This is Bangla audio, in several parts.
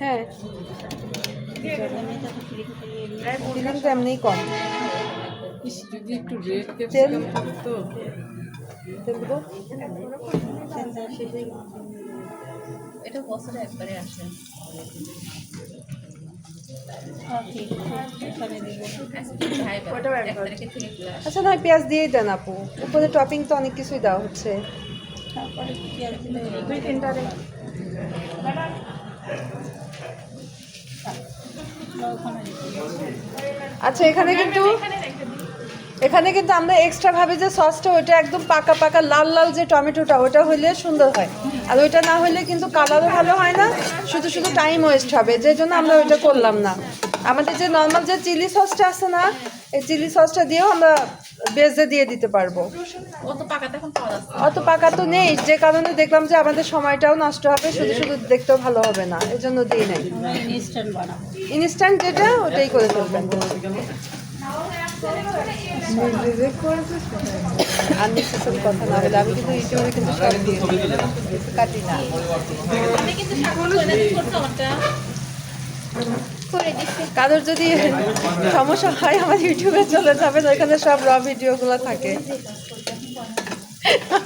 হ্যাঁ ফিলিং তো এমনিই কম। যদি একটু রেড ক্যাপসিকাম থাকতো। তেল দেবো। এটা বছরে একবারে আসে। আচ্ছা না পেঁয়াজ দিয়েই দেন আপু, উপরে টপিং তো অনেক কিছুই দেওয়া হচ্ছে। আচ্ছা এখানে কিন্তু আমরা এক্সট্রা ভাবে যে সসটা ওইটা একদম পাকা পাকা লাল লাল যে টমেটোটা ওটা হইলে সুন্দর হয়, আর ওইটা না হইলে কিন্তু কালারও ভালো হয় না, শুধু শুধু টাইম ওয়েস্ট হবে, যে জন্য আমরা ওইটা করলাম না। আমাদের যে নর্মাল যে চিলি সসটা আছে না, এই চিলি সসটা দিয়েও আমরা বেজে দিয়ে দিতে পারবো। অত পাকা তো নেই, যে কারণে দেখলাম যে আমাদের সময়টাও নষ্ট হবে, শুধু শুধু দেখতেও ভালো হবে না, এই জন্য দিই নাই। ইনস্ট্যান্ট যেটা ওটাই করে ফেলবেন। আননেসেসারি কথা না বলে, আমি কিন্তু ইউটিউবে কিন্তু সব দিয়ে কাটি না। কারোর যদি সমস্যা হয় আমার ইউটিউবে চলে যাবেন, ওইখানে সব র ভিডিওগুলো থাকে,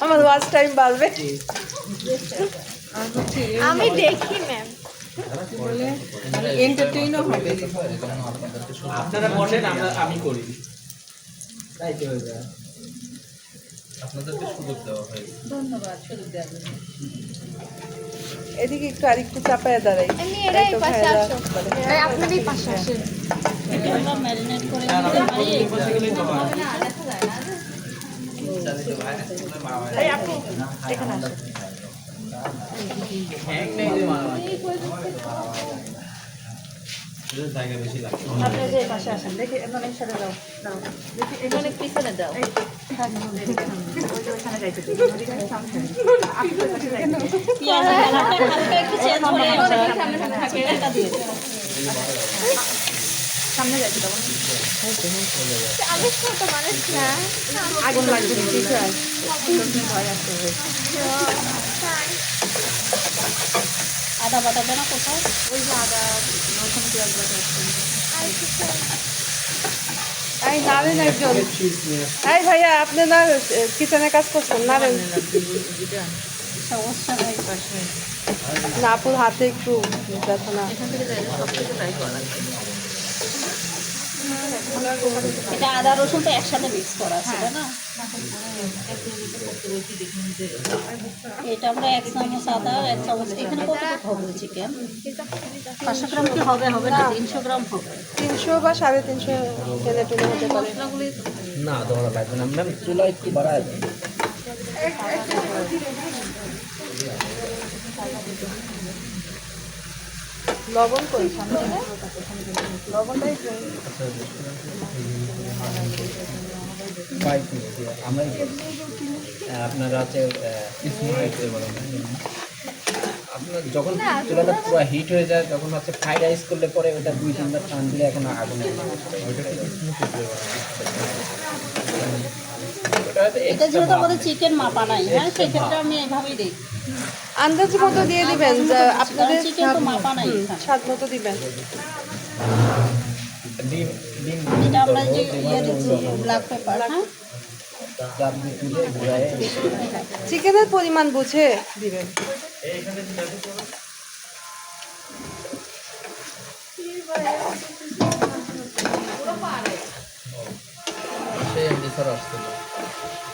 আমার ওয়াচ টাইম বাড়বে। আমি দেখি ম্যাম, এন্টারটেইনও হবে। আপনারা বলেন, আমি করি, তাই তো হয়ে যায়। আপনাদেরকে সুযোগ দেওয়া হয়। ধন্যবাদ সুযোগ দেওয়ার জন্য। এদিকে একটু আরেকটু চাপায় দাঁড়াই, এমনি এরা এই পাশে আসো, আপনার এই পাশে আসেন। ম্যারিনেট করে এই আপু এখানে আসো। জায়গা বেশি লাগে। আপনি যে এই পাশে আসেন, দেখি এখানে সাথে যাও দাও, দেখি অনেক পিছনে দাও। ওইখানে যাইতে দিই, ওইদিকে সামনে আপনি ওই পাশে যাইতে দিন। পেঁয়াজের কালারটা হালকা একটু চেঞ্জ করে এটা দিয়ে দাও। সামনে যাইতে দাও। আমি ছোট মানুষ না, আগুন লাগবে কিছু আর ভয় আসতে হবে। আদা বাটা দেনা কোথাও ওই যে আদা রসুন পেঁয়াজ বাটা আছে। এই নারেন একজন, এই ভাইয়া আপনি না কিচেনে কাজ করছেন, নারেন সমস্যা নাই। না আপুর হাতে একটু ব্যথা না। এখান থেকে যাই সব কিছু ট্রাই করা লাগবে। এটা আদা রসুনটা একসাথে মিক্স করা আছে তাই না? এটা আমরা 1 চামচ আদা, 1 চামচ, এখানে কতটুকু হবে চিকেন? 500 গ্রাম কি হবে? হবে না, 300 গ্রাম হবে। 300 বা 350 টেনে টুনে হতে পারে। না ধরা লাগবে না ম্যাম, চুলা একটু বাড়ায় দেন। লবণ করি সামনে লবণটাই আমরা আপনারা হচ্ছে আপনার যখন চুলাটা পুরো হিট হয়ে যায় তখন হচ্ছে ফ্রাইড রাইস করলে পরে ওটা 2-3 বার টান দিলে এখন আগুন এটা যেহেতু আমাদের চিকেন মাপা নাই, হ্যাঁ সেক্ষেত্রে আমি এভাবেই দিই। আন্দাজ মতো দিয়ে দিবেন, যে আপনাদের চিকেন তো মাপা নাই। স্বাদ মতো দিবেন। ডিম ডিম এটা আমরা যে ইয়ে দিচ্ছি ব্ল্যাক পেপার, হ্যাঁ চাপ দিয়ে তুলে ঘুরায় চিকেনের পরিমাণ বুঝে দিবেন। সেই অ্যান্সার আসছিল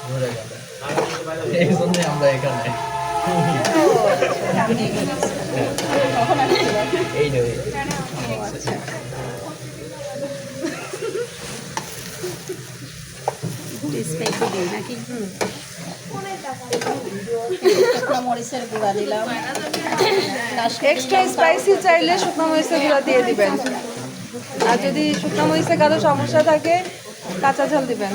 ঘুরে গেল, এই জন্য আমরা এখানে এই নেই। নাকি মরিচের গুঁড়া দিলাম, এক্সট্রা স্পাইসি চাইলে শুকনো মরিচের গুঁড়া দিয়ে দিবেন, আর যদি শুকনো মরিচে কারো সমস্যা থাকে কাঁচা ঝাল দিবেন।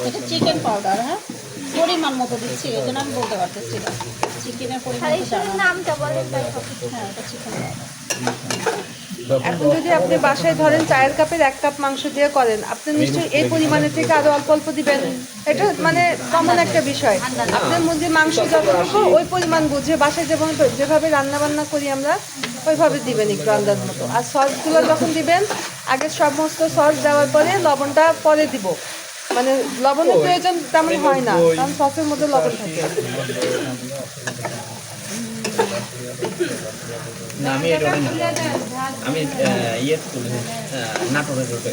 এটা চিকেন পাউডার, হ্যাঁ পরিমাণ মতো দিচ্ছি, এই জন্য আমি বলতে পারতেছি না চিকেনের পরিমাণ। নামটা বলেন, হ্যাঁ এটা চিকেন পাউডার। এখন যদি আপনি বাসায় ধরেন চায়ের কাপের 1 কাপ মাংস দিয়ে করেন, আপনি নিশ্চয়ই এই পরিমাণের থেকে আরো অল্প অল্প দিবেন। এটা মানে কমন একটা বিষয়। আপনার মুরগির মাংস যতটুকু ওই পরিমাণ বুঝে বাসায় যেভাবে রান্না বান্না করি আমরা ওইভাবে দিবেন একটু আন্দাজ মতো। আর সসগুলো যখন দিবেন আগে সমস্ত সস দেওয়ার পরে লবণটা পরে দিব, মানে লবণের প্রয়োজন তেমন হয় না, কারণ সসের মধ্যে লবণ থাকে। না আমি এটা না, আমি ইয়ে তুলে নাটোরের রোডে।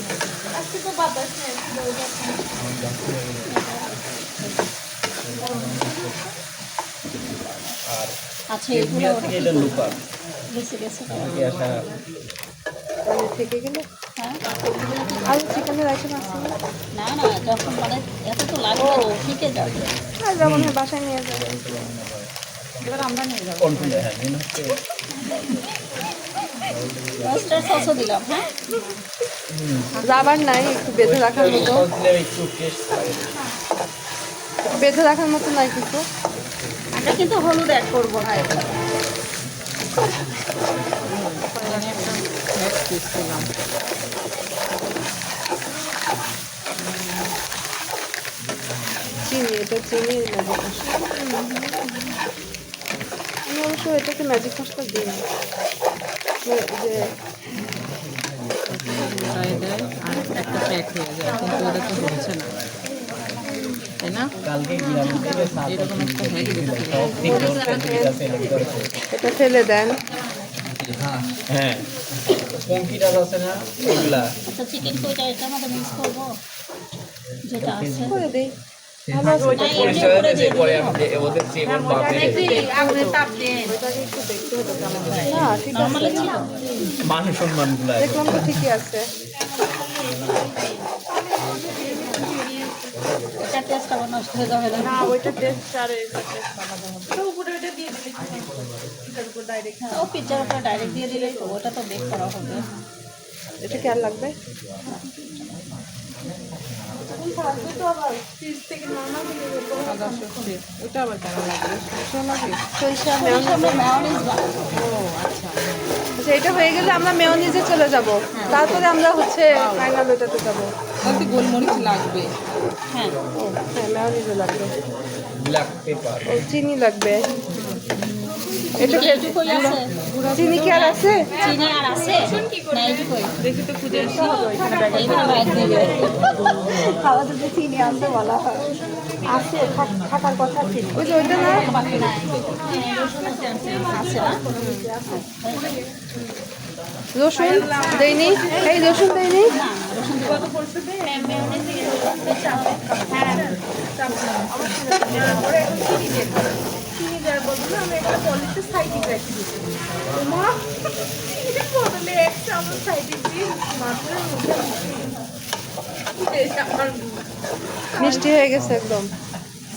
আর আচ্ছা এগুলো থেকে এটা লুপা গেছে গেছে। আমাকে আসা মানে থেকে গেলে হ্যাঁ আর চিকেনের আইটেম আছে না? না না, যখন মানে এত তো লাগবে না, ঠিকে যাবে। আর যেমন হয় বাসায় নিয়ে যাবে। কন্ট্রোলে। হ্যাঁ মনে হচ্ছে অয়েস্টার সসও দিলাম। হ্যাঁ রাবার নাই একটু বেঁধে রাখার মতো, সস দিলে একটু টেস্ট পাবে। বেঁধে রাখার মতো নাই কিছু। আমরা কিন্তু হলুদ অ্যাড করবো না। ফ্যাট পিস দিলাম। চিনি, এটা চিনি ম্যাজিক মশলা। আমি অবশ্য এটাকে ম্যাজিক মশলা দিই না, যে ফ্রাই দেয় আর একটা প্যাক হয়ে যায়, কিন্তু ওটা তো হচ্ছে না, তাই না? কালকে গ্রাম থেকে এরকম একটা হ্যাক দিতে সব ঠিক আছে এটা ফেলে দেন। হ্যাঁ পঙ্কিটা আছে না ওইগুলা আচ্ছা চিকেন কইটা এটা আমাদের মিক্স করবো যেটা আছে। করে দিই। না, এমনি করে দিয়ে পরে দিলে আমি ওদের জীবন বাপে না ঠিক আছে, নর্মালি ছিল। মান সম্মান গুলা দেখলাম তো ঠিকই আছে। এটা টেস্ট আবার নষ্ট হয়ে যাবে না। ওইটা টেস্ট আর হ্যাঁ, ও পিৎজার উপরে ডাইরেক্ট দিয়ে দিলেই তো, ওটা তো বেক করা হবে। এটা কি আর লাগবে? সাদা সর্ষে, ওটা আবার কেন লাগবে? সর্ষে লাগে? সরিষা সরিষা আমরা mayonnaise বানাবো। ও আচ্ছা, আচ্ছা, এটা হয়ে গেলে আমরা মেয়োনিজে চলে যাব, তারপরে আমরা হচ্ছে ফাইনাল ওটাতে যাব। তাতে গোলমরিচ লাগবে। হ্যাঁ ও হ্যাঁ, মেয়োনিজও লাগবে, ব্ল্যাক পেপার ও চিনি লাগবে। এটা এইটুকুই আছে, চিনি কি আর আছে? চিনি আর আছে না? এইটুকুই দেখি তো খুঁজে এইভাবে বাইর দিবে। খাওয়া যদি চিনি আনতে বলা হয়, আছে থাকার কথা চিনি। ওই যে ওইটা না, আছে না? রসুন দেয়নি, এই রসুন দেয়নি। মিষ্টি হয়ে গেছে একদম।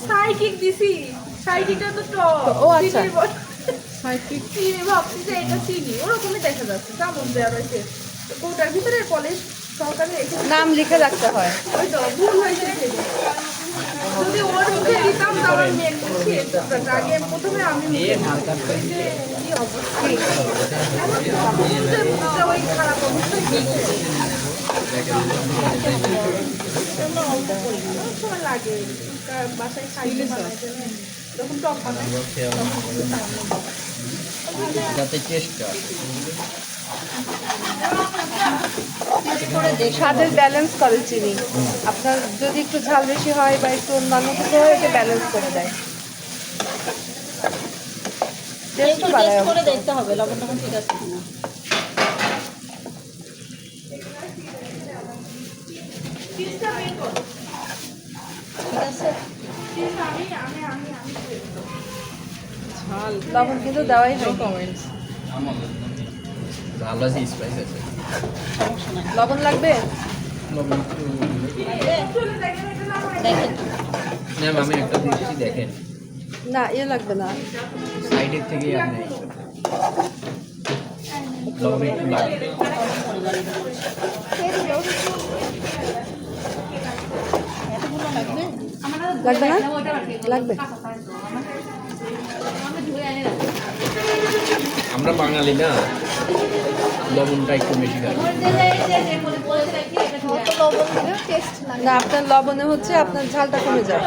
সাইকিক দিছি, সাইকিকটা তো টক। ও আচ্ছা। চিনি ভাবছি যে এটা চিনি, ওরকমই দেখা যাচ্ছে, চামচ দেওয়া রয়েছে ওটার ভিতরে পলিশ সহকারে রেখে দিছি। নাম লিখে রাখতে হয়। ওই তো ভুল হয়েছে, যদি ওর মুখে দিতাম তাহলে মেন মুখে আগে প্রথমে আমি মুখে দিতাম। ওই যে কি অবস্থা, বুঝতে বুঝতে ওই খারাপ অবস্থায় গেছে। অনেক সময় লাগে বাসায় খাইতে বানাইতে, যখন টক বানাই যাতে টেস্টটা স্বাদের ব্যালেন্স করে চিনি। আপনার যদি একটু ঝাল বেশি হয় বা একটু অন্যান্য কিছু হয়, এটা ব্যালেন্স করে দেয়, একটু টেস্টও বাড়ায়। টেস্ট করে দেখতে হবে লবণ টবণ ঠিক আছে কিনা। ঠিক আছে, ঝাল লবণ কিন্তু দেওয়াই হয়। কমেন্টস। ঝাল আছে স্পাইস আছে সমস্যা নাই। লবণ লাগবে? লবণ একটু দেখেন ম্যাম আমি একটা দিচ্ছি দেখেন না, ইয়ে লাগবে না। সাইডের থেকে আপনি লবণ একটু লাগবে এতগুলো লাগবে? লাগবে না? লাগবে। আমরা বাঙালি না লবণটা একটু বেশি খাই। অত লবণ দিলেও টেস্ট লাগে। না আপনার লবণে হচ্ছে আপনার ঝালটা কমে যায়।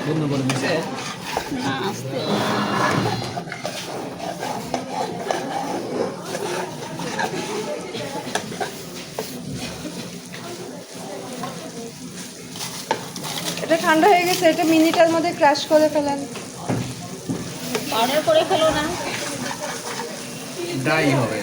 বন্ধ করে দিছে। না আস্তে এটা ঠান্ডা হয়ে গেছে, এটা মিনিটের মধ্যে ক্রাশ করে ফেলেন। পাউডার করে ফেলো না। ড্রাই হবে।